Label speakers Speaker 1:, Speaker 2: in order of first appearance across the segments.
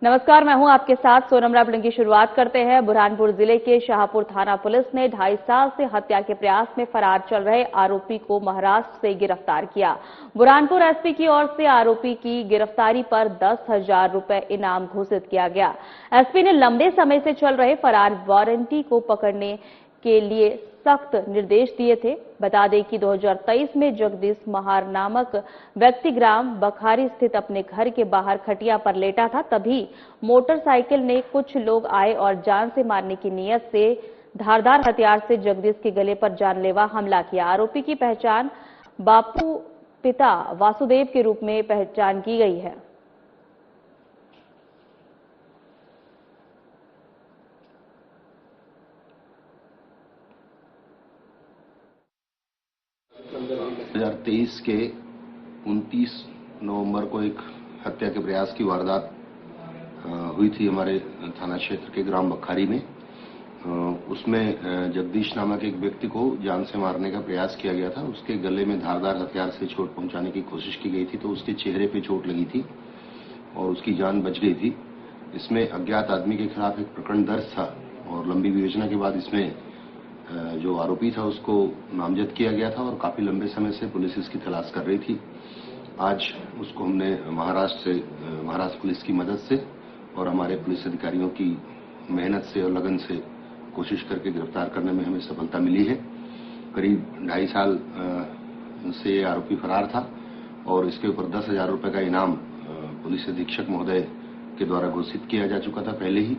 Speaker 1: नमस्कार, मैं हूं आपके साथ सोनम राबड़न की शुरुआत करते हैं। बुरहानपुर जिले के शाहपुर थाना पुलिस ने 2.5 साल से हत्या के प्रयास में फरार चल रहे आरोपी को महाराष्ट्र से गिरफ्तार किया। बुरहानपुर एसपी की ओर से आरोपी की गिरफ्तारी पर 10,000 रुपए इनाम घोषित किया गया। एसपी ने लंबे समय से चल रहे फरार वारंटी को पकड़ने के लिए सख्त निर्देश दिए थे। बता दें कि 2023 में जगदीश महार नामक व्यक्ति ग्राम बखारी स्थित अपने घर के बाहर खटिया पर लेटा था। तभी मोटरसाइकिल ने कुछ लोग आए और जान से मारने की नीयत से धारदार हथियार से जगदीश के गले पर जानलेवा हमला किया। आरोपी की पहचान बापू पिता वासुदेव के रूप में पहचान की गई है।
Speaker 2: के 29 नवंबर को एक हत्या के प्रयास की वारदात हुई थी हमारे थाना क्षेत्र के ग्राम बखारी में। उसमें जगदीश नामक एक व्यक्ति को जान से मारने का प्रयास किया गया था। उसके गले में धारदार हथियार से चोट पहुंचाने की कोशिश की गई थी, तो उसके चेहरे पे चोट लगी थी और उसकी जान बच गई थी। इसमें अज्ञात आदमी के खिलाफ एक प्रकरण दर्ज था और लंबी विवेचना के बाद इसमें जो आरोपी था उसको नामजद किया गया था और काफी लंबे समय से पुलिस इसकी तलाश कर रही थी। आज उसको हमने महाराष्ट्र पुलिस की मदद से और हमारे पुलिस अधिकारियों की मेहनत से और लगन से कोशिश करके गिरफ्तार करने में हमें सफलता मिली है। करीब 2.5 साल से ये आरोपी फरार था और इसके ऊपर 10,000 रुपए का इनाम पुलिस अधीक्षक महोदय के द्वारा घोषित किया जा चुका था पहले ही।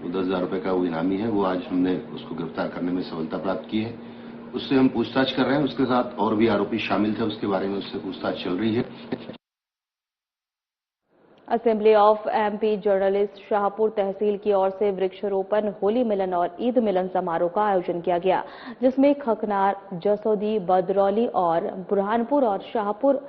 Speaker 2: 10,000 रुपए का वो इनामी है, वो आज हमने उसको गिरफ्तार करने में सफलता प्राप्त की है। उससे हम पूछताछ कर रहे हैं। उसके साथ और भी आरोपी शामिल थे, उसके बारे में उससे पूछताछ चल रही है।
Speaker 1: Assembly of MP journalist Shahpur tehsil की ओर से वृक्षारोपण, होली मिलन और ईद मिलन समारोह का आयोजन किया गया, जिसमें खकनार, जसोदी, बदरौली और बुरहानपुर और शाहपुर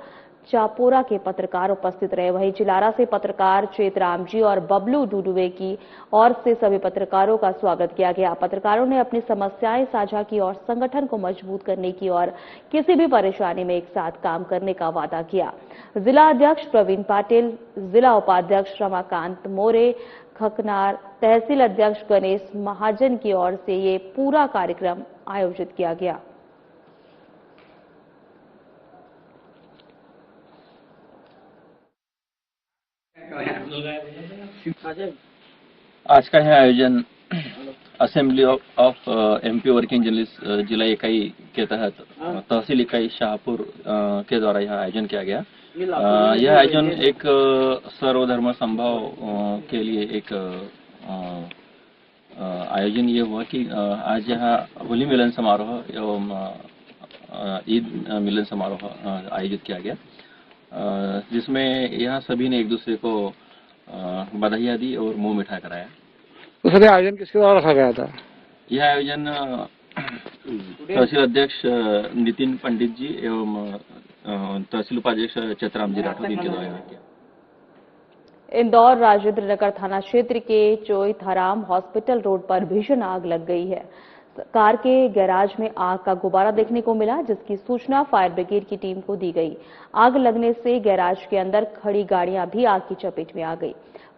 Speaker 1: चापोरा के पत्रकार उपस्थित रहे। वहीं चिलारा से पत्रकार चेतराम जी और बबलू डुडुवे की ओर से सभी पत्रकारों का स्वागत किया गया। पत्रकारों ने अपनी समस्याएं साझा की और संगठन को मजबूत करने की और किसी भी परेशानी में एक साथ काम करने का वादा किया। जिला अध्यक्ष प्रवीण पाटिल, जिला उपाध्यक्ष रमाकांत मोरे, खकनार तहसील अध्यक्ष गणेश महाजन की ओर से ये पूरा कार्यक्रम आयोजित किया गया।
Speaker 3: आज का है आयोजन assembly of MP working journalist जिला इकाई के तहत तहसील इकाई शाहपुर के द्वारा यह आयोजन किया गया। यह आयोजन एक सर्वधर्म संभाव के लिए एक आयोजन ये हुआ कि आज यहाँ होली मिलन समारोह एवं ईद मिलन समारोह आयोजित किया गया, जिसमें यहाँ सभी ने एक दूसरे को बधाइयाँ दी और मुंह मिठा कराया।
Speaker 4: दूसरे आयोजन किसके द्वारा रखा गया था?
Speaker 3: यह आयोजन तहसील अध्यक्ष नितिन पंडित जी एवं तहसील उपाध्यक्ष चेतराम जी राठौर इनके द्वारा किया।
Speaker 1: इंदौर राजेंद्र नगर थाना क्षेत्र के चोईथाराम हॉस्पिटल रोड पर भीषण आग लग गई है। कार के गैराज में आग का गुब्बारा देखने को मिला, जिसकी सूचना फायर ब्रिगेड की टीम को दी गई। आग लगने से गैराज के अंदर खड़ी गाड़ियां भी आग की चपेट में आ गई।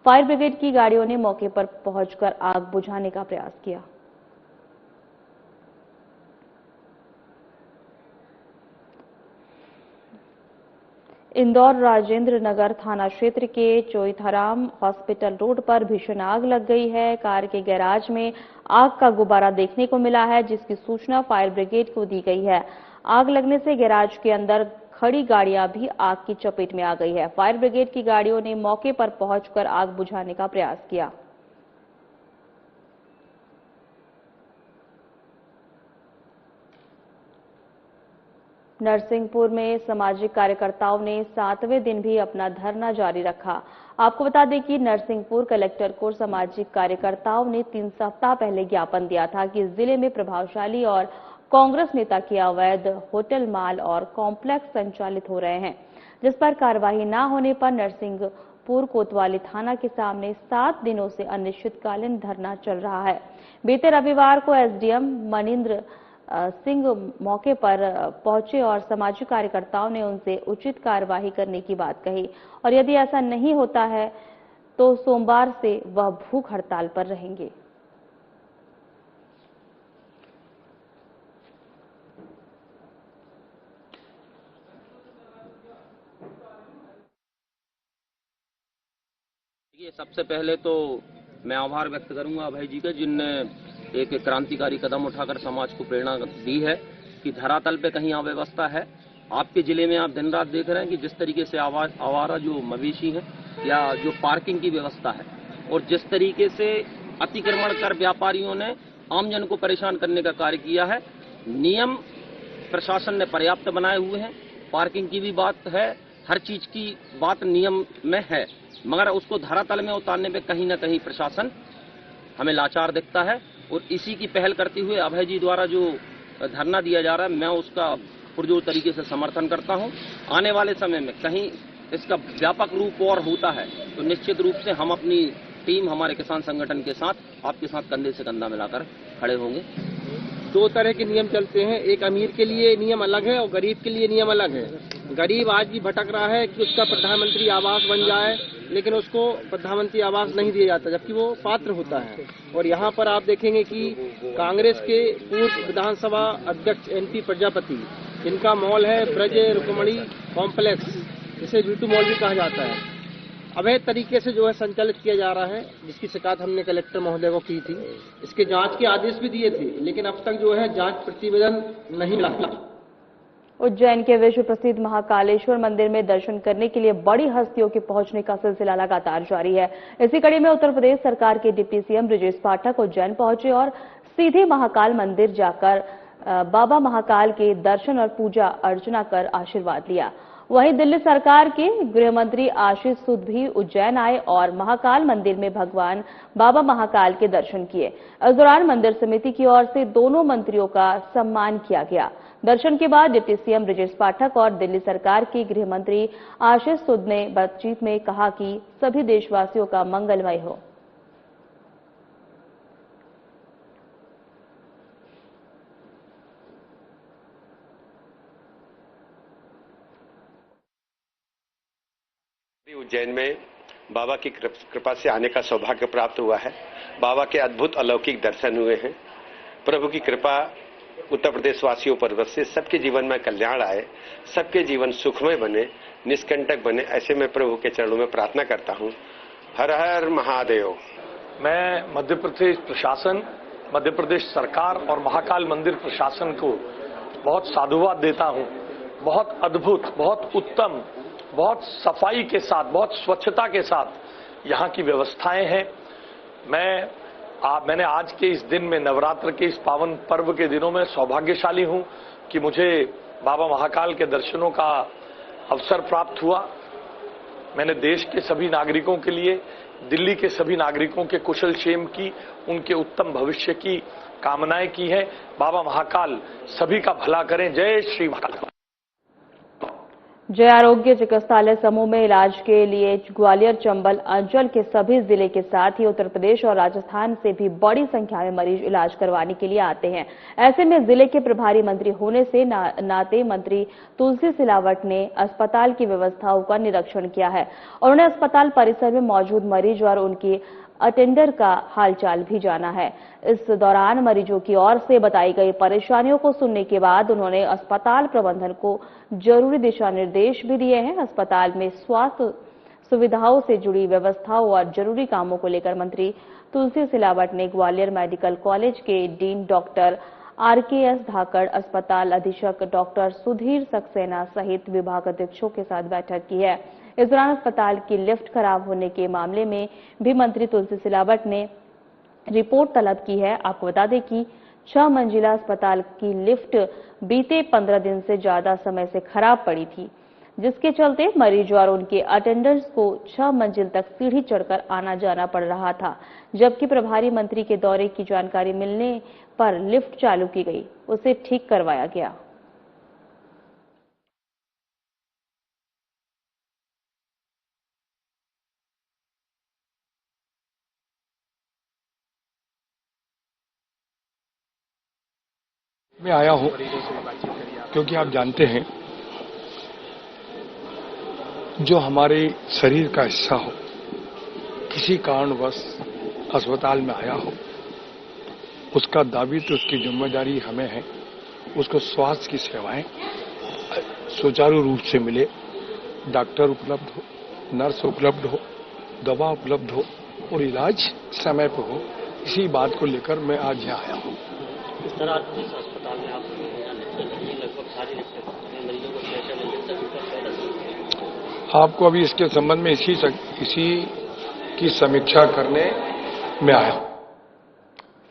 Speaker 1: फायर ब्रिगेड की गाड़ियों ने मौके पर पहुंचकर आग बुझाने का प्रयास किया। इंदौर राजेंद्र नगर थाना क्षेत्र के चोईथाराम हॉस्पिटल रोड पर भीषण आग लग गई है। कार के गैराज में आग का गुब्बारा देखने को मिला है, जिसकी सूचना फायर ब्रिगेड को दी गई है। आग लगने से गैराज के अंदर खड़ी गाड़ियां भी आग की चपेट में आ गई है। फायर ब्रिगेड की गाड़ियों ने मौके पर पहुंचकर आग बुझाने का प्रयास किया। नरसिंहपुर में सामाजिक कार्यकर्ताओं ने 7वें दिन भी अपना धरना जारी रखा। आपको बता दें कि नरसिंहपुर कलेक्टर को सामाजिक कार्यकर्ताओं ने 3 सप्ताह पहले ज्ञापन दिया था कि जिले में प्रभावशाली और कांग्रेस नेता के अवैध होटल, माल और कॉम्प्लेक्स संचालित हो रहे हैं, जिस पर कार्रवाई न होने पर नरसिंहपुर कोतवाली थाना के सामने 7 दिनों से अनिश्चितकालीन धरना चल रहा है। बीते रविवार को एसडीएम मनिंद्र सिंह मौके पर पहुंचे और सामाजिक कार्यकर्ताओं ने उनसे उचित कार्यवाही करने की बात कही और यदि ऐसा नहीं होता है तो सोमवार से वह भूख हड़ताल पर रहेंगे।
Speaker 5: सबसे पहले तो मैं आभार व्यक्त करूंगा अभय जी का, जिनने एक क्रांतिकारी कदम उठाकर समाज को प्रेरणा दी है कि धरातल पे कहीं अव्यवस्था है। आपके जिले में आप दिन रात देख रहे हैं कि जिस तरीके से आवारा जो मवेशी हैं या जो पार्किंग की व्यवस्था है और जिस तरीके से अतिक्रमण कर व्यापारियों ने आमजन को परेशान करने का कार्य किया है। नियम प्रशासन ने पर्याप्त बनाए हुए हैं, पार्किंग की भी बात है, हर चीज की बात नियम में है, मगर उसको धरातल में उतारने पे कहीं ना कहीं प्रशासन हमें लाचार दिखता है। और इसी की पहल करते हुए अभय जी द्वारा जो धरना दिया जा रहा है, मैं उसका पुरजोर तरीके से समर्थन करता हूं। आने वाले समय में कहीं इसका व्यापक रूप और होता है तो निश्चित रूप से हम अपनी टीम हमारे किसान संगठन के साथ आपके साथ कंधे से कंधा मिलाकर खड़े होंगे।
Speaker 6: दो तरह के नियम चलते हैं, एक अमीर के लिए नियम अलग है और गरीब के लिए नियम अलग है। गरीब आज भी भटक रहा है कि उसका प्रधानमंत्री आवास बन जाए, लेकिन उसको प्रधानमंत्री आवास नहीं दिया जाता जबकि वो पात्र होता है। और यहाँ पर आप देखेंगे कि कांग्रेस के पूर्व विधानसभा अध्यक्ष एनपी प्रजापति, जिनका मॉल है ब्रज रुक्मणी कॉम्प्लेक्स, जिसे वीटू मॉल भी कहा जाता है, अवैध तरीके से जो है संचालित किया जा रहा है, जिसकी शिकायत हमने कलेक्टर महोदय को की थी। इसके जांच के आदेश भी दिए थे, लेकिन अब तक जो है जांच प्रतिवेदन नहीं मिला।
Speaker 1: उज्जैन के विश्व प्रसिद्ध महाकालेश्वर मंदिर में दर्शन करने के लिए बड़ी हस्तियों के पहुंचने का सिलसिला लगातार जारी है। इसी कड़ी में उत्तर प्रदेश सरकार के डिप्टी सीएम ब्रजेश पाठक उज्जैन पहुंचे और सीधे महाकाल मंदिर जाकर बाबा महाकाल के दर्शन और पूजा अर्चना कर आशीर्वाद लिया। वहीं दिल्ली सरकार के गृह मंत्री आशीष सूद भी उज्जैन आए और महाकाल मंदिर में भगवान बाबा महाकाल के दर्शन किए। इस दौरान मंदिर समिति की ओर से दोनों मंत्रियों का सम्मान किया गया। दर्शन के बाद डिप्टी सीएम ब्रजेश पाठक और दिल्ली सरकार के गृह मंत्री आशीष सूद ने बातचीत में कहा कि सभी देशवासियों का मंगलमय हो।
Speaker 7: उज्जैन में बाबा की कृपा से आने का सौभाग्य प्राप्त हुआ है। बाबा के अद्भुत अलौकिक दर्शन हुए हैं। प्रभु की कृपा उत्तर प्रदेश वासियों पर बरसे, सबके जीवन में कल्याण आए, सबके जीवन सुखमय बने, निष्कंटक बने, ऐसे मैं प्रभु के चरणों में प्रार्थना करता हूं। हर हर महादेव।
Speaker 8: मैं मध्य प्रदेश प्रशासन, मध्य प्रदेश सरकार और महाकाल मंदिर प्रशासन को बहुत साधुवाद देता हूं। बहुत अद्भुत, बहुत उत्तम, बहुत सफाई के साथ, बहुत स्वच्छता के साथ यहाँ की व्यवस्थाएं हैं। मैंने आज के इस दिन में, नवरात्र के इस पावन पर्व के दिनों में सौभाग्यशाली हूं कि मुझे बाबा महाकाल के दर्शनों का अवसर प्राप्त हुआ। मैंने देश के सभी नागरिकों के लिए, दिल्ली के सभी नागरिकों के कुशल क्षेम की, उनके उत्तम भविष्य की कामनाएं की है। बाबा महाकाल सभी का भला करें। जय श्री महाकाल।
Speaker 1: जय आरोग्य चिकित्सालय समूह में इलाज के लिए ग्वालियर, चंबल अंचल के सभी जिले के साथ ही उत्तर प्रदेश और राजस्थान से भी बड़ी संख्या में मरीज इलाज करवाने के लिए आते हैं। ऐसे में जिले के प्रभारी मंत्री होने से नाते मंत्री तुलसी सिलावट ने अस्पताल की व्यवस्थाओं का निरीक्षण किया है और उन्हें अस्पताल परिसर में मौजूद मरीज और उनकी अटेंडर का हालचाल भी जाना है। इस दौरान मरीजों की ओर से बताई गई परेशानियों को सुनने के बाद उन्होंने अस्पताल प्रबंधन को जरूरी दिशा निर्देश भी दिए हैं। अस्पताल में स्वास्थ्य सुविधाओं से जुड़ी व्यवस्थाओं और जरूरी कामों को लेकर मंत्री तुलसी सिलावट ने ग्वालियर मेडिकल कॉलेज के डीन डॉक्टर RKS धाकड़, अस्पताल अधीक्षक डॉक्टर सुधीर सक्सेना सहित विभाग अध्यक्षों के साथ बैठक की है। इस दौरान अस्पताल की लिफ्ट खराब होने के मामले में भी मंत्री तुलसी सिलावट ने रिपोर्ट तलब की है। आपको बता दें कि 6 मंजिला अस्पताल की लिफ्ट बीते 15 दिन से ज्यादा समय से खराब पड़ी थी, जिसके चलते मरीज और उनके अटेंडेंट्स को 6 मंजिल तक सीढ़ी चढ़कर आना जाना पड़ रहा था। जबकि प्रभारी मंत्री के दौरे की जानकारी मिलने पर लिफ्ट चालू की गई, उसे ठीक करवाया गया।
Speaker 4: मैं आया हूं क्योंकि आप जानते हैं, जो हमारे शरीर का हिस्सा हो, किसी कारणवश अस्पताल में आया हो, उसका दावी तो उसकी जिम्मेदारी हमें है, उसको स्वास्थ्य की सेवाएं सुचारू रूप से मिले, डॉक्टर उपलब्ध हो, नर्स उपलब्ध हो, दवा उपलब्ध हो और इलाज समय पर हो, इसी बात को लेकर मैं आज यहाँ आया हूँ।
Speaker 9: इस तरह जिस अस्पताल में आप लगभग सारी मरीजों को 6 मंजिल तक ऊपर
Speaker 4: आपको अभी इसके संबंध में इसी की समीक्षा करने में आया हूँ।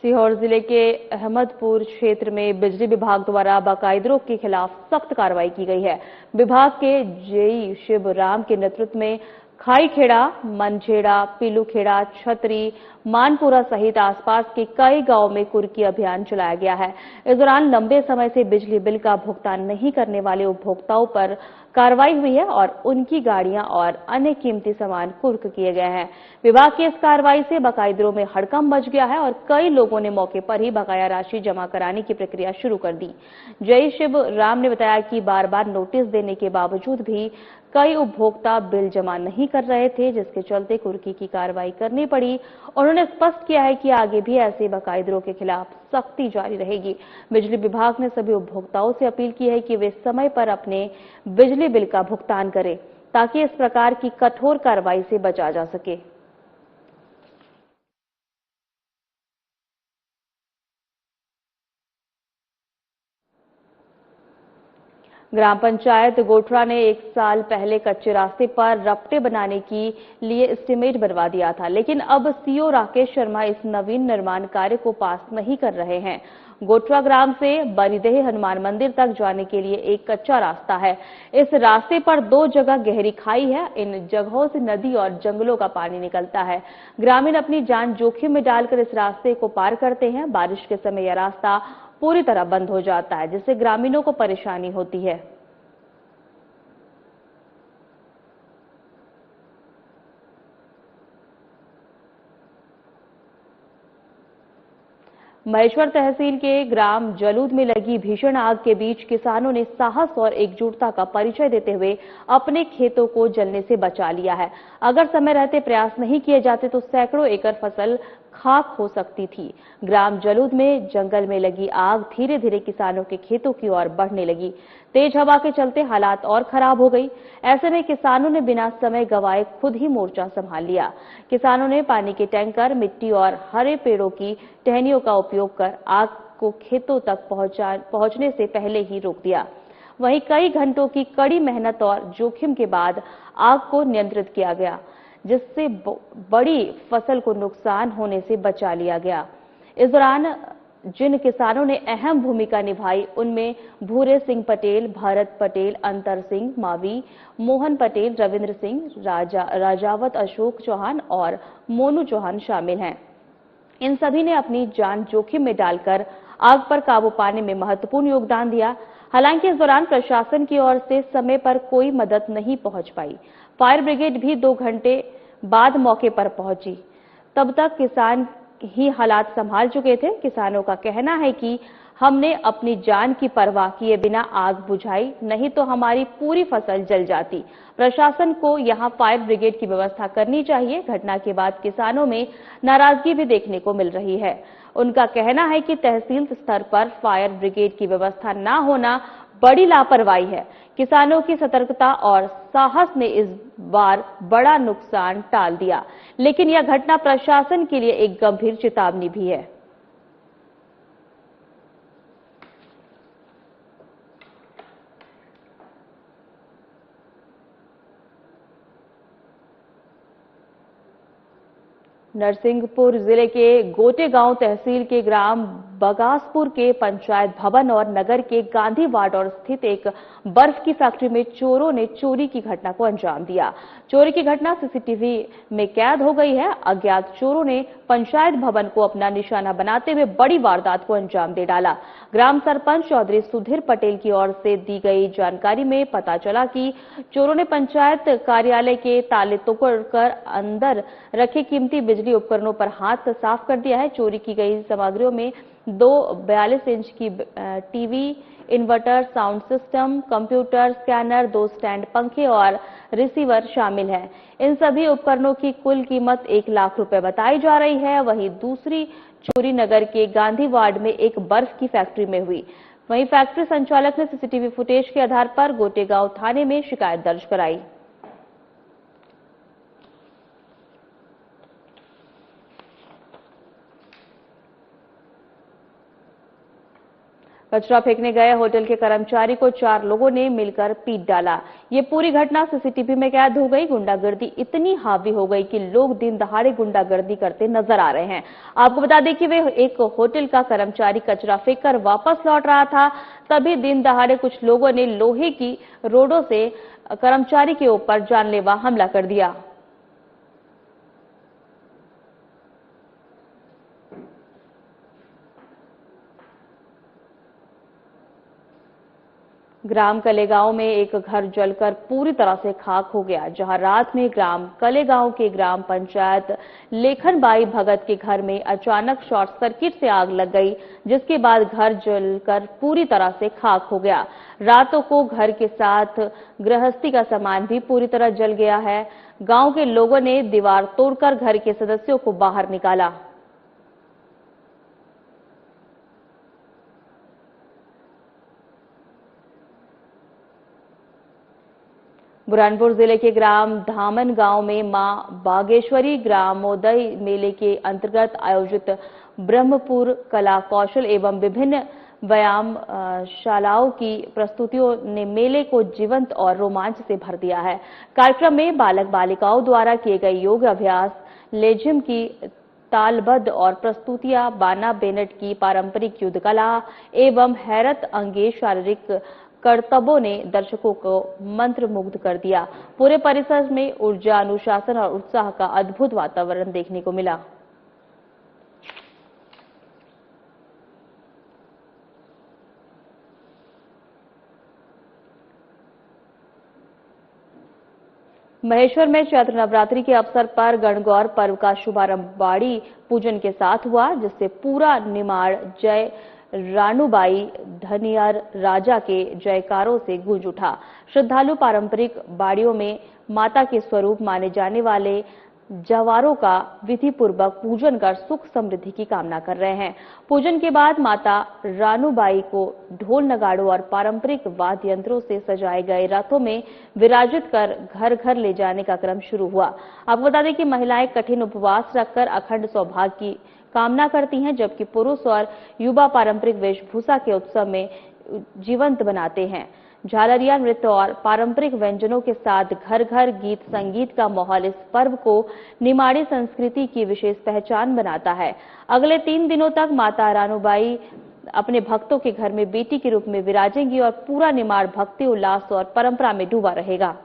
Speaker 1: सीहोर जिले के अहमदपुर क्षेत्र में बिजली विभाग द्वारा बाकायदरों के खिलाफ सख्त कार्रवाई की गई है। विभाग के जेई शिवराम के नेतृत्व में खाईखेड़ा, मनझेड़ा, पीलूखेड़ा, छतरी, मानपुरा सहित आसपास के कई गांवों में कुर्की अभियान चलाया गया है। इस दौरान लंबे समय से बिजली बिल का भुगतान नहीं करने वाले उपभोक्ताओं पर कार्रवाई हुई है और उनकी गाड़ियां और अन्य कीमती सामान कुर्क किए गए हैं। विभाग की इस कार्रवाई से बकायदरों में हड़कंप मच गया है और कई लोगों ने मौके पर ही बकाया राशि जमा कराने की प्रक्रिया शुरू कर दी। जय शिव राम ने बताया कि बार बार नोटिस देने के बावजूद भी कई उपभोक्ता बिल जमा नहीं कर रहे थे, जिसके चलते कुर्की की कार्रवाई करनी पड़ी। उन्होंने स्पष्ट किया है कि आगे भी ऐसे बकायदरों के खिलाफ सख्ती जारी रहेगी। बिजली विभाग ने सभी उपभोक्ताओं से अपील की है कि वे समय पर अपने बिजली बिल का भुगतान करें, ताकि इस प्रकार की कठोर कार्रवाई से बचा जा सके। ग्राम पंचायत गोठरा ने 1 साल पहले कच्चे रास्ते पर रपटे बनाने के लिए एस्टीमेट बनवा दिया था, लेकिन अब सीओ राकेश शर्मा इस नवीन निर्माण कार्य को पास नहीं कर रहे हैं। गोठरा ग्राम से बरीदेह हनुमान मंदिर तक जाने के लिए एक कच्चा रास्ता है। इस रास्ते पर 2 जगह गहरी खाई है। इन जगहों से नदी और जंगलों का पानी निकलता है। ग्रामीण अपनी जान जोखिम में डालकर इस रास्ते को पार करते हैं। बारिश के समय यह रास्ता पूरी तरह बंद हो जाता है, जिससे ग्रामीणों को परेशानी होती है। महेश्वर तहसील के ग्राम जलूद में लगी भीषण आग के बीच किसानों ने साहस और एकजुटता का परिचय देते हुए अपने खेतों को जलने से बचा लिया है। अगर समय रहते प्रयास नहीं किए जाते तो सैकड़ों एकड़ फसल खाक हो सकती थी। ग्राम जलूद में जंगल में लगी आग धीरे धीरे किसानों के खेतों की ओर बढ़ने लगी। तेज हवा के चलते हालात और खराब हो गई। ऐसे में किसानों ने बिना समय गंवाए खुद ही मोर्चा संभाल लिया। किसानों ने पानी के टैंकर, मिट्टी और हरे पेड़ों की टहनियों का उपयोग कर आग को खेतों तक पहुंचने से पहले ही रोक दिया। वहीं कई घंटों की कड़ी मेहनत और जोखिम के बाद आग को नियंत्रित किया गया, जिससे बड़ी फसल को नुकसान होने से बचा लिया गया। इस दौरान जिन किसानों ने अहम भूमिका निभाई उनमें भूरे सिंह पटेल, भरत पटेल, अंतर सिंह, मावी, मोहन पटेल, रविंद्र सिंह, राजावत, अशोक चौहान और मोनू चौहान शामिल हैं। इन सभी ने अपनी जान जोखिम में डालकर आग पर काबू पाने में महत्वपूर्ण योगदान दिया। हालांकि इस दौरान प्रशासन की ओर से समय पर कोई मदद नहीं पहुंच पाई। फायर ब्रिगेड भी 2 घंटे बाद मौके पर पहुंची। तब तक किसान ही हालात संभाल चुके थे। किसानों का कहना है कि हमने अपनी जान की परवाह किए बिना आग बुझाई, नहीं तो हमारी पूरी फसल जल जाती। प्रशासन को यहां फायर ब्रिगेड की व्यवस्था करनी चाहिए। घटना के बाद किसानों में नाराजगी भी देखने को मिल रही है। उनका कहना है कि तहसील स्तर पर फायर ब्रिगेड की व्यवस्था न होना बड़ी लापरवाही है। किसानों की सतर्कता और साहस ने इस बार बड़ा नुकसान टाल दिया, लेकिन यह घटना प्रशासन के लिए एक गंभीर चेतावनी भी है। नरसिंहपुर जिले के गोटे गांव तहसील के ग्राम बगासपुर के पंचायत भवन और नगर के गांधी वार्ड और स्थित एक बर्फ की फैक्ट्री में चोरों ने चोरी की घटना को अंजाम दिया। चोरी की घटना सीसीटीवी में कैद हो गई है। अज्ञात चोरों ने पंचायत भवन को अपना निशाना बनाते हुए बड़ी वारदात को अंजाम दे डाला। ग्राम सरपंच चौधरी सुधीर पटेल की ओर से दी गई जानकारी में पता चला कि चोरों ने पंचायत कार्यालय के ताले तोड़कर अंदर रखे कीमती बिजली उपकरणों पर हाथ साफ कर दिया है। चोरी की गई सामग्रियों में 2 42 इंच की TV, inverter, sound system, computer, scanner, 2 stand पंखे और रिसीवर शामिल है। इन सभी उपकरणों की कुल कीमत 1 लाख रुपए बताई जा रही है। वहीं दूसरी चोरी नगर के गांधी वार्ड में एक बर्फ की फैक्ट्री में हुई। वहीं फैक्ट्री संचालक ने सीसीटीवी फुटेज के आधार पर गोटेगांव थाने में शिकायत दर्ज कराई। कचरा फेंकने गए होटल के कर्मचारी को 4 लोगों ने मिलकर पीट डाला। ये पूरी घटना सीसीटीवी में कैद हो गई। गुंडागर्दी इतनी हावी हो गई कि लोग दिन दहाड़े गुंडागर्दी करते नजर आ रहे हैं। आपको बता दें कि वे एक होटल का कर्मचारी कचरा फेंककर वापस लौट रहा था, तभी दिन दहाड़े कुछ लोगों ने लोहे की रोडों से कर्मचारी के ऊपर जानलेवा हमला कर दिया। ग्राम कलेगांव में एक घर जलकर पूरी तरह से खाक हो गया, जहां रात में ग्राम कलेगांव के ग्राम पंचायत लेखनबाई भगत के घर में अचानक शॉर्ट सर्किट से आग लग गई, जिसके बाद घर जलकर पूरी तरह से खाक हो गया। रातों को घर के साथ गृहस्थी का सामान भी पूरी तरह जल गया है। गांव के लोगों ने दीवार तोड़कर घर के सदस्यों को बाहर निकाला। बुरहानपुर जिले के ग्राम धामन गांव में मां बागेश्वरी ग्रामोदय मेले के अंतर्गत आयोजित ब्रह्मपुर कला कौशल एवं विभिन्न व्यायाम शालाओं की प्रस्तुतियों ने मेले को जीवंत और रोमांच से भर दिया है। कार्यक्रम में बालक बालिकाओं द्वारा किए गए योग अभ्यास, लेजिम की तालबद्ध और प्रस्तुतियां, बाना बेनेट की पारंपरिक युद्ध कला एवं हैरत अंगेज शारीरिक करतबों ने दर्शकों को मंत्रमुग्ध कर दिया। पूरे परिसर में ऊर्जा, अनुशासन और उत्साह का अद्भुत वातावरण देखने को मिला। महेश्वर में चैत्र नवरात्रि के अवसर पर गणगौर पर्व का शुभारंभ बाड़ी पूजन के साथ हुआ, जिससे पूरा निमाड़ जय रानूबाई धनियर राजा के जयकारों से गूंज उठा। श्रद्धालु पारंपरिक बाड़ियों में माता के स्वरूप माने जाने वाले जवारों का विधि पूर्वक पूजन कर सुख समृद्धि की कामना कर रहे हैं। पूजन के बाद माता रानूबाई को ढोल नगाड़ों और पारंपरिक वाद्य यंत्रों से सजाए गए रथों में विराजित कर घर घर ले जाने का क्रम शुरू हुआ। आपको बता दें कि महिलाएं कठिन उपवास रखकर अखंड सौभाग्य की कामना करती हैं, जबकि पुरुष और युवा पारंपरिक वेशभूषा के उत्सव में जीवंत बनाते हैं। झालरिया नृत्य और पारंपरिक व्यंजनों के साथ घर घर गीत संगीत का माहौल इस पर्व को निमाड़ी संस्कृति की विशेष पहचान बनाता है। अगले 3 दिनों तक माता रानूबाई अपने भक्तों के घर में बेटी के रूप में विराजेंगी और पूरा निमाड़ भक्ति उल्लास और परंपरा में डूबा रहेगा।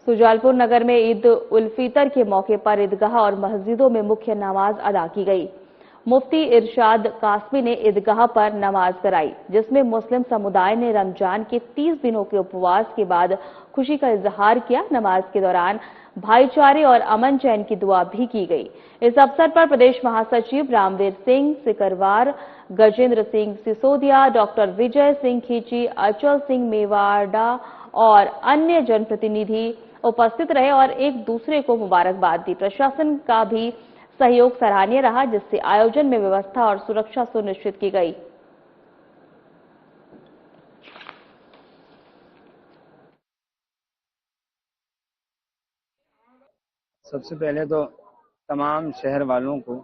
Speaker 1: सुजालपुर नगर में ईद उल फितर के मौके पर ईदगाह और मस्जिदों में मुख्य नमाज अदा की गई। मुफ्ती इरशाद कासमी ने ईदगाह पर नमाज कराई, जिसमें मुस्लिम समुदाय ने रमजान के 30 दिनों के उपवास के बाद खुशी का इजहार किया। नमाज के दौरान भाईचारे और अमन चैन की दुआ भी की गई। इस अवसर पर प्रदेश महासचिव रामवीर सिंह सिकरवार, गजेंद्र सिंह सिसोदिया, डॉक्टर विजय सिंह खींची, अचल सिंह मेवाड़ा और अन्य जनप्रतिनिधि उपस्थित रहे और एक दूसरे को मुबारकबाद दी। प्रशासन का भी सहयोग सराहनीय रहा, जिससे आयोजन में व्यवस्था और सुरक्षा सुनिश्चित की गई।
Speaker 10: सबसे पहले तो तमाम शहर वालों को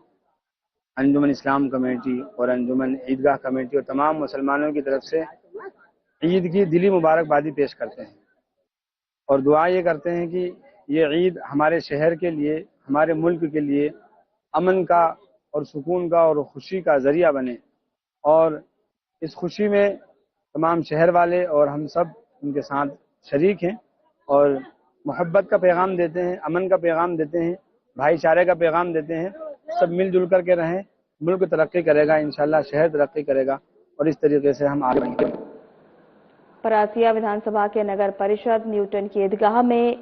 Speaker 10: अंजुमन इस्लाम कमेटी और अंजुमन ईदगाह कमेटी और तमाम मुसलमानों की तरफ से ईद की दिली मुबारकबादी पेश करते हैं और दुआ ये करते हैं कि ये ईद हमारे शहर के लिए, हमारे मुल्क के लिए अमन का और सुकून का और खुशी का जरिया बने और इस खुशी में तमाम शहर वाले और हम सब उनके साथ शरीक हैं और मोहब्बत का पैगाम देते हैं, अमन का पैगाम देते हैं, भाईचारे का पैगाम देते हैं। सब मिलजुल करके रहें, मुल्क तरक्की करेगा, इंशाल्लाह शहर तरक्की करेगा और इस तरीके से हम आगे बढ़ेंगे।
Speaker 1: परासिया विधानसभा के नगर परिषद न्यूटन की ईदगाह में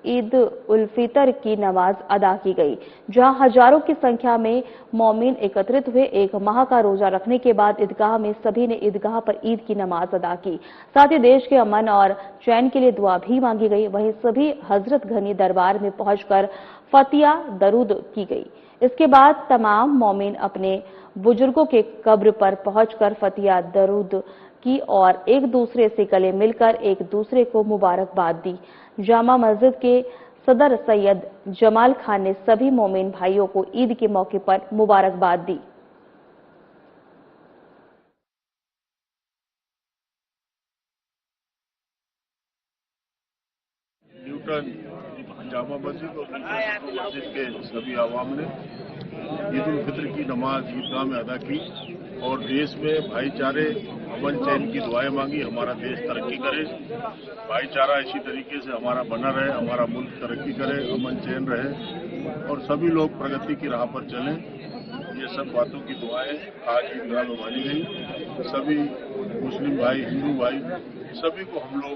Speaker 1: ईद उल फितर की नमाज अदा की गई, जहां हजारों की संख्या में मौमीन एकत्रित हुए। एक माह का रोजा रखने के बाद ईदगाह में सभी ने ईदगाह पर ईद की नमाज अदा की। साथ ही देश के अमन और चैन के लिए दुआ भी मांगी गई। वहीं सभी हजरत गनी दरबार में पहुंचकर फतिया दरूद की गई। इसके बाद तमाम मौमीन अपने बुजुर्गों के कब्र पर पहुंचकर फतिया दरूद की और एक दूसरे से गले मिलकर एक दूसरे को मुबारकबाद दी। जामा मस्जिद के सदर सैयद जमाल खान ने सभी मोमिन भाइयों को ईद के मौके पर मुबारकबाद दी।
Speaker 11: न्यूटन जामा मस्जिद और मस्जिद के सभी आवाम ने ईद उल फितर की नमाज ईदगाह में अदा की और देश में भाईचारे अमन चैन की दुआएं मांगी। हमारा देश तरक्की करे, भाईचारा इसी तरीके से हमारा बना रहे, हमारा मुल्क तरक्की करे, अमन चैन रहे और सभी लोग प्रगति की राह पर चलें। ये सब बातों की दुआएं आज ईदगाह में मानी गई। सभी मुस्लिम भाई, हिंदू भाई, सभी को हम लोग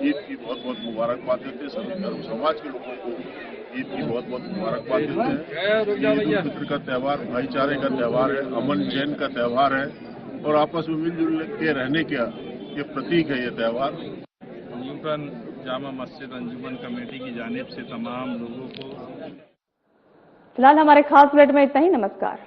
Speaker 11: ईद की बहुत बहुत मुबारकबाद देते हैं। सभी धर्म समाज के लोगों को ईद की बहुत बहुत मुबारकबाद देते हैं। ईद उल फितर का त्यौहार भाईचारे का त्यौहार है, अमन चैन का त्यौहार है और आपस में मिलजुल के रहने का ये प्रतीक है ये त्यौहार।
Speaker 12: न्यूटन जामा मस्जिद अंजुमन कमेटी की जानिब से तमाम लोगों को
Speaker 1: फिलहाल हमारे खास बुलेटिन में इतना ही। नमस्कार।